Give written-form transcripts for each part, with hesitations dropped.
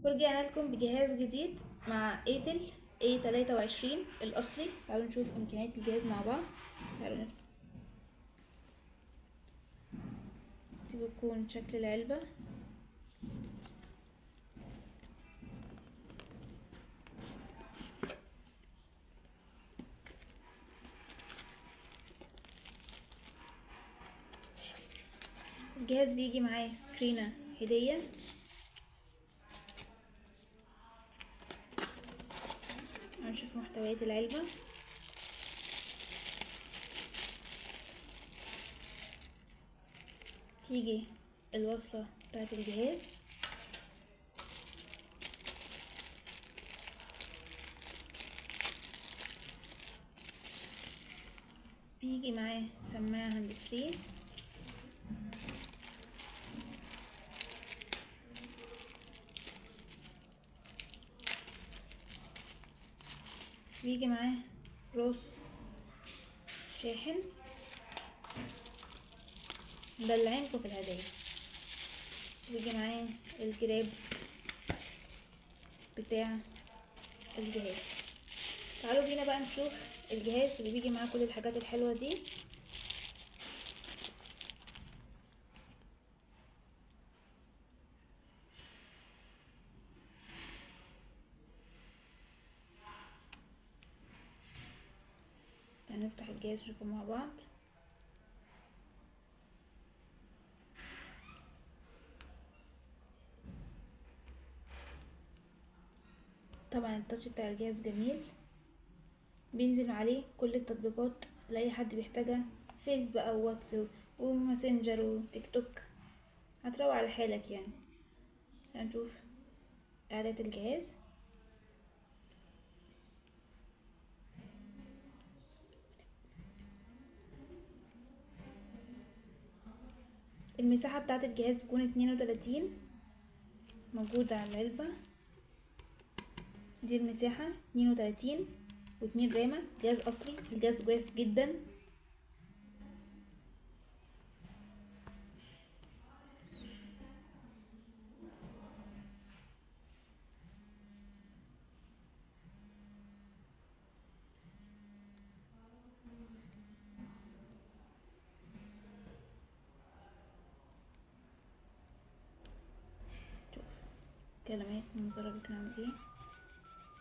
ورجعنا لكم بجهاز جديد مع ايتل A23 الاصلي. تعالوا نشوف امكانيات الجهاز مع بعض. تعالوا نفتح. دي بيكون شكل العلبة. الجهاز بيجي معاه سكرينة هدية. هنشوف محتويات العلبة. تيجي الوصلة بتاعت الجهاز، بيجي معاه سماعة هاند فري، بيجي معاه راس شاحن. مدلعينكوا في الهدايا. بيجي معاه الجراب بتاع الجهاز. تعالوا بينا بقى نشوف الجهاز اللي بيجي معاه كل الحاجات الحلوة دي. هنفتح الجهاز نشوفه مع بعض. طبعا التاتش بتاع الجهاز جميل، بينزل عليه كل التطبيقات اللي اي حد بيحتاجها، فيس بقى وواتس وماسنجر وتيك توك، هتروق على حالك يعني. هنشوف اعدادات الجهاز. المساحة بتاعت الجهاز بتكون 32 موجودة على العلبة. دي المساحة 32 و2 رامة. جهاز اصلي، الجهاز كويس جدا. شوف كلمات المنظرة بنعمل ايه.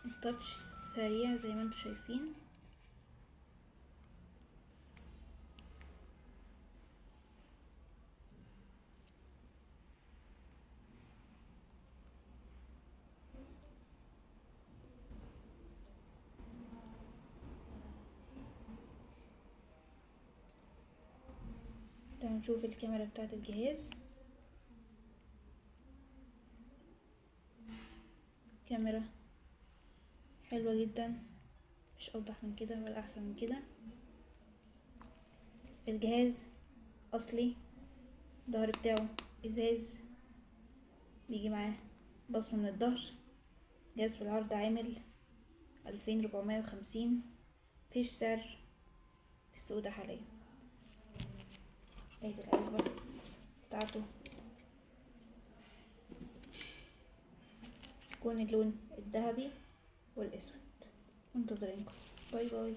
التاتش سريع زي ما انتم شايفين. تعالوا نشوف الكاميرا بتاعت الجهاز. كاميرا حلوة جدا، مش اوضح من كده ولا احسن من كده. الجهاز اصلي، الظهر بتاعه ازاز، بيجي معاه بصمة من الظهر. جهاز في العرض عامل 2450، مفيش سعر في السوق ده حاليا. ادي العلبة بتاعته، يكون اللون الذهبي والاسود. منتظرينكم. باي باي.